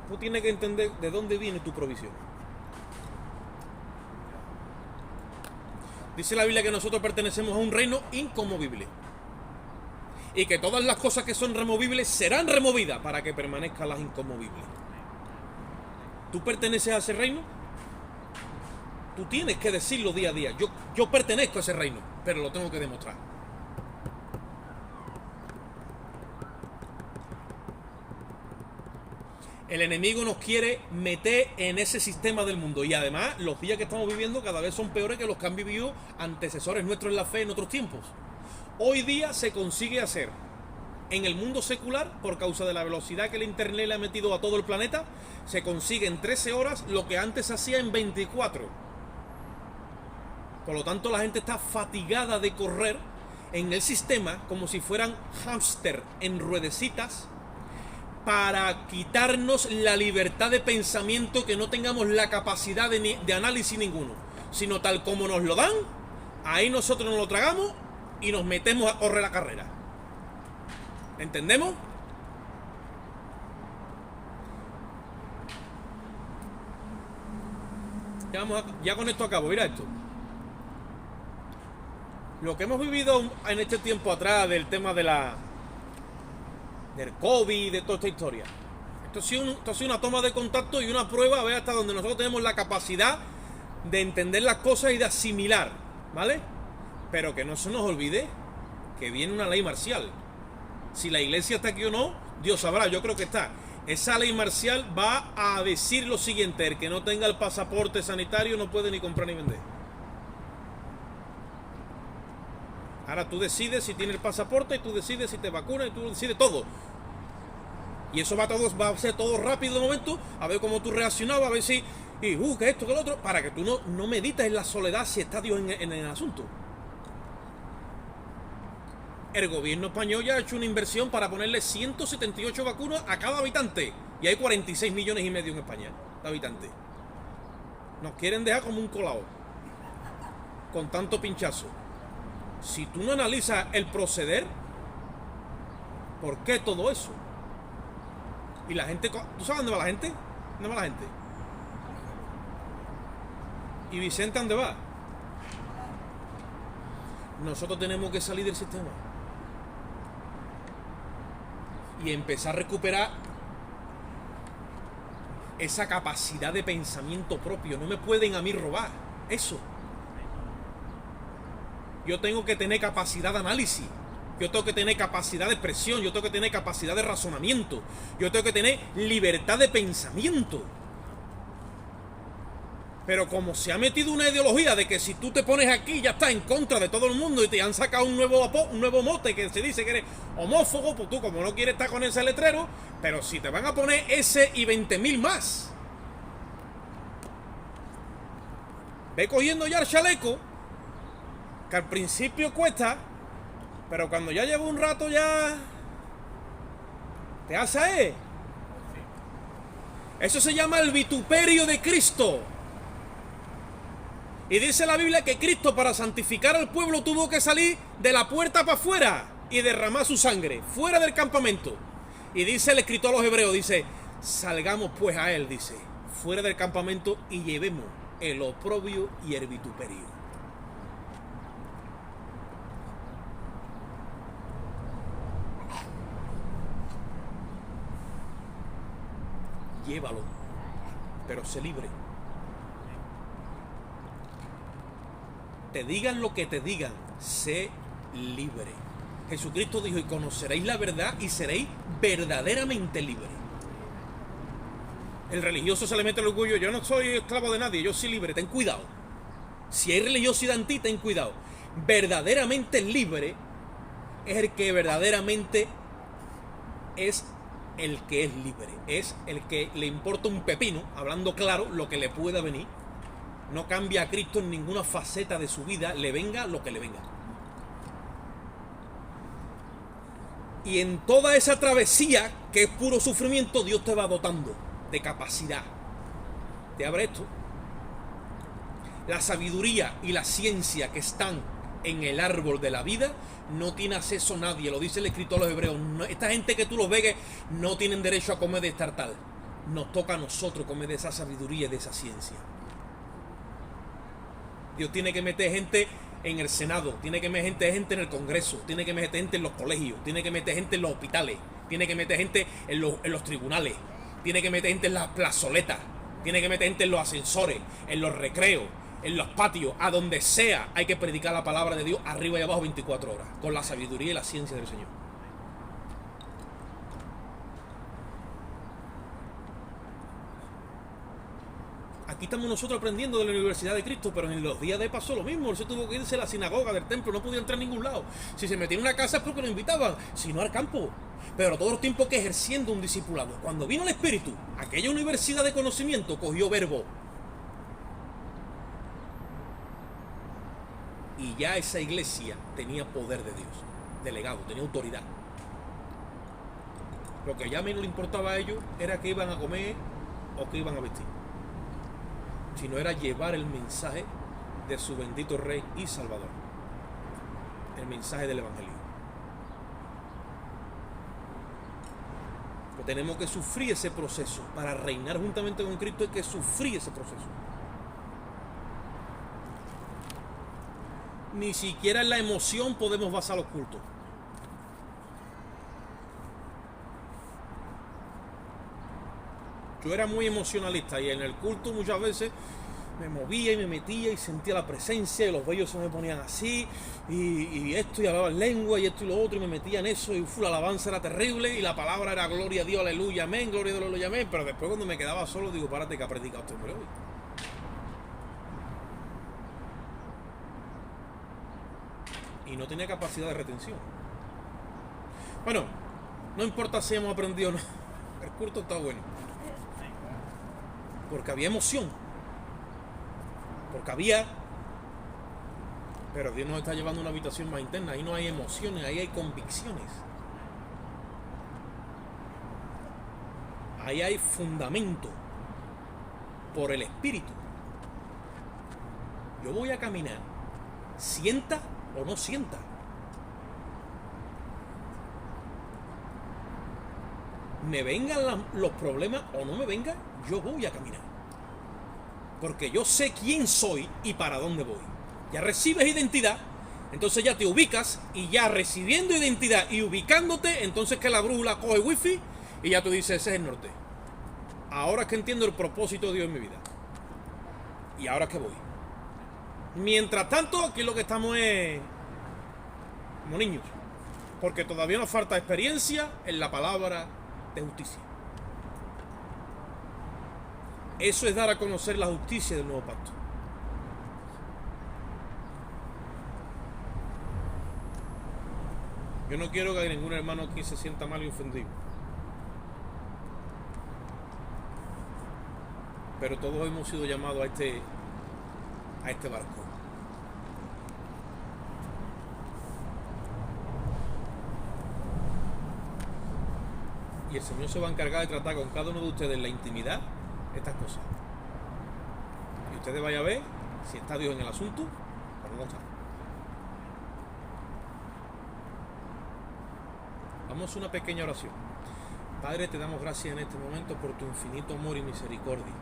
Tú tienes que entender de dónde viene tu provisión. Dice la Biblia que nosotros pertenecemos a un reino inconmovible. Y que todas las cosas que son removibles serán removidas para que permanezcan las inconmovibles. ¿Tú perteneces a ese reino? Tú tienes que decirlo día a día. Yo pertenezco a ese reino, pero lo tengo que demostrar. El enemigo nos quiere meter en ese sistema del mundo. Y además, los días que estamos viviendo cada vez son peores que los que han vivido antecesores nuestros en la fe en otros tiempos. Hoy día se consigue hacer en el mundo secular, por causa de la velocidad que el internet le ha metido a todo el planeta, se consigue en 13 horas lo que antes se hacía en 24. Por lo tanto, la gente está fatigada de correr en el sistema como si fueran hámster en ruedecitas, para quitarnos la libertad de pensamiento, que no tengamos la capacidad de análisis ninguno, sino tal como nos lo dan, ahí nosotros nos lo tragamos y nos metemos a correr la carrera. ¿Entendemos? Ya con esto acabo. Mira esto. Lo que hemos vivido en este tiempo atrás del tema del COVID, de toda esta historia. Esto ha sido una toma de contacto y una prueba a ver hasta donde nosotros tenemos la capacidad de entender las cosas y de asimilar, ¿vale? Pero que no se nos olvide que viene una ley marcial. Si la iglesia está aquí o no, Dios sabrá, yo creo que está. Esa ley marcial va a decir lo siguiente: el que no tenga el pasaporte sanitario no puede ni comprar ni vender. Ahora tú decides si tienes el pasaporte, y tú decides si te vacunas, y tú decides todo. Y eso va a ser todo rápido de momento, a ver cómo tú reaccionabas, a ver si, que esto, que lo otro, para que tú no medites en la soledad si está Dios en el asunto. El gobierno español ya ha hecho una inversión para ponerle 178 vacunas a cada habitante. Y hay 46 millones y medio en España de habitantes. Nos quieren dejar como un colado con tanto pinchazo. Si tú no analizas el proceder, ¿por qué todo eso? Y la gente, ¿tú sabes dónde va la gente? ¿Dónde va la gente? ¿Y Vicente dónde va? Nosotros tenemos que salir del sistema y empezar a recuperar esa capacidad de pensamiento propio. No me pueden a mí robar eso. Yo tengo que tener capacidad de análisis. Yo tengo que tener capacidad de expresión. Yo tengo que tener capacidad de razonamiento. Yo tengo que tener libertad de pensamiento. Pero como se ha metido una ideología de que si tú te pones aquí ya estás en contra de todo el mundo, y te han sacado un nuevo mote que se dice que eres homófobo, pues tú como no quieres estar con ese letrero, pero si te van a poner ese y 20.000 más, ve cogiendo ya el chaleco, que al principio cuesta, pero cuando ya lleva un rato ya te hace. Eso se llama el vituperio de Cristo. Y dice la Biblia que Cristo, para santificar al pueblo, tuvo que salir de la puerta para afuera y derramar su sangre fuera del campamento. Y dice el escritor a los hebreos, dice: salgamos pues a él, dice, fuera del campamento, y llevemos el oprobio y el vituperio. Llévalo, pero sé libre. Te digan lo que te digan, sé libre. Jesucristo dijo: y conoceréis la verdad y seréis verdaderamente libres. El religioso se le mete el orgullo: yo no soy esclavo de nadie, yo soy libre. Ten cuidado. Si hay religiosidad en ti, ten cuidado. Verdaderamente libre es el que verdaderamente es el que es libre. Es el que le importa un pepino, hablando claro, lo que le pueda venir. No cambia a Cristo en ninguna faceta de su vida, le venga lo que le venga. Y en toda esa travesía, que es puro sufrimiento, Dios te va dotando de capacidad. Te abre esto. La sabiduría y la ciencia que están en el árbol de la vida no tiene acceso a nadie. Lo dice el escritor a los hebreos. No, esta gente que tú los ves no tienen derecho a comer de esta tal. Nos toca a nosotros comer de esa sabiduría y de esa ciencia. Dios tiene que meter gente en el Senado, tiene que meter gente en el Congreso, tiene que meter gente en los colegios, tiene que meter gente en los hospitales, tiene que meter gente en los tribunales, tiene que meter gente en las plazoletas, tiene que meter gente en los ascensores, en los recreos, en los patios, a donde sea. Hay que predicar la palabra de Dios arriba y abajo 24 horas, con la sabiduría y la ciencia del Señor. Aquí estamos nosotros aprendiendo de la Universidad de Cristo, pero en los días de pasó lo mismo. Él se tuvo que irse a la sinagoga del templo, no podía entrar a ningún lado. Si se metía en una casa es porque lo invitaban, si no al campo. Pero todo el tiempo que ejerciendo un discipulado. Cuando vino el Espíritu, aquella universidad de conocimiento cogió verbo. Y ya esa iglesia tenía poder de Dios, delegado, tenía autoridad. Lo que ya menos le importaba a ellos era que iban a comer o que iban a vestir, sino era llevar el mensaje de su bendito Rey y Salvador, el mensaje del Evangelio. Pues tenemos que sufrir ese proceso. Para reinar juntamente con Cristo hay que sufrir ese proceso. Ni siquiera en la emoción podemos basar los cultos. Yo era muy emocionalista y en el culto muchas veces me movía y me metía y sentía la presencia y los vellos se me ponían así y esto y hablaba en lengua y esto y lo otro y me metía en eso y la alabanza era terrible y la palabra era gloria a Dios, aleluya, amén, gloria a Dios, aleluya, amén. Pero después cuando me quedaba solo digo, párate que ha predicado este hombre hoy. Y no tenía capacidad de retención. Bueno, no importa si hemos aprendido o no, el culto está bueno. Porque había emoción. Porque había... Pero Dios nos está llevando a una habitación más interna. Ahí no hay emociones, ahí hay convicciones. Ahí hay fundamento por el Espíritu. Yo voy a caminar, sienta o no sienta. Me vengan los problemas o no me vengan, yo voy a caminar. Porque yo sé quién soy y para dónde voy. Ya recibes identidad, entonces ya te ubicas y ya recibiendo identidad y ubicándote, entonces que la brújula coge wifi y ya tú dices, ese es el norte. Ahora es que entiendo el propósito de Dios en mi vida. Y ahora es que voy. Mientras tanto, aquí lo que estamos es como niños. Porque todavía nos falta experiencia en la palabra de justicia. Eso es dar a conocer la justicia del nuevo pacto. Yo no quiero que ningún hermano aquí se sienta mal y ofendido. Pero todos hemos sido llamados a este barco. Y el Señor se va a encargar de tratar con cada uno de ustedes en la intimidad estas cosas. Y ustedes vayan a ver si está Dios en el asunto o no está. Vamos a hacer una pequeña oración. Padre, te damos gracias en este momento por tu infinito amor y misericordia.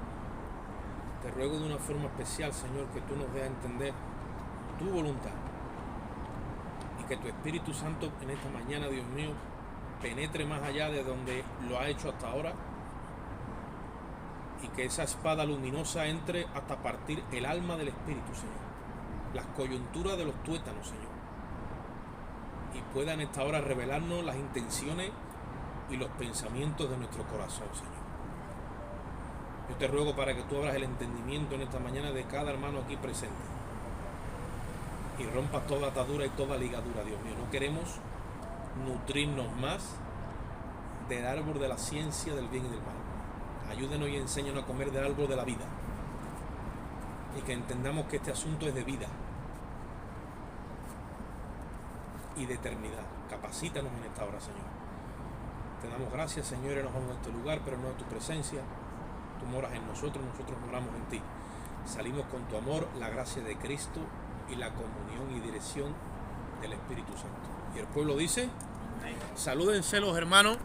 Te ruego de una forma especial, Señor, que tú nos des a entender tu voluntad. Y que tu Espíritu Santo en esta mañana, Dios mío, penetre más allá de donde lo ha hecho hasta ahora. Y que esa espada luminosa entre hasta partir el alma del Espíritu, Señor. Las coyunturas de los tuétanos, Señor. Y pueda en esta hora revelarnos las intenciones y los pensamientos de nuestro corazón, Señor. Yo te ruego para que tú abras el entendimiento en esta mañana de cada hermano aquí presente. Y rompas toda atadura y toda ligadura, Dios mío. No queremos nutrirnos más del árbol de la ciencia del bien y del mal. Ayúdenos y enséñanos a comer del árbol de la vida. Y que entendamos que este asunto es de vida y de eternidad. Capacítanos en esta hora, Señor. Te damos gracias, Señor, y nos vamos a este lugar, pero no de tu presencia. Tú moras en nosotros, nosotros moramos en ti. Salimos con tu amor, la gracia de Cristo y la comunión y dirección del Espíritu Santo. Y el pueblo dice, salúdense los hermanos.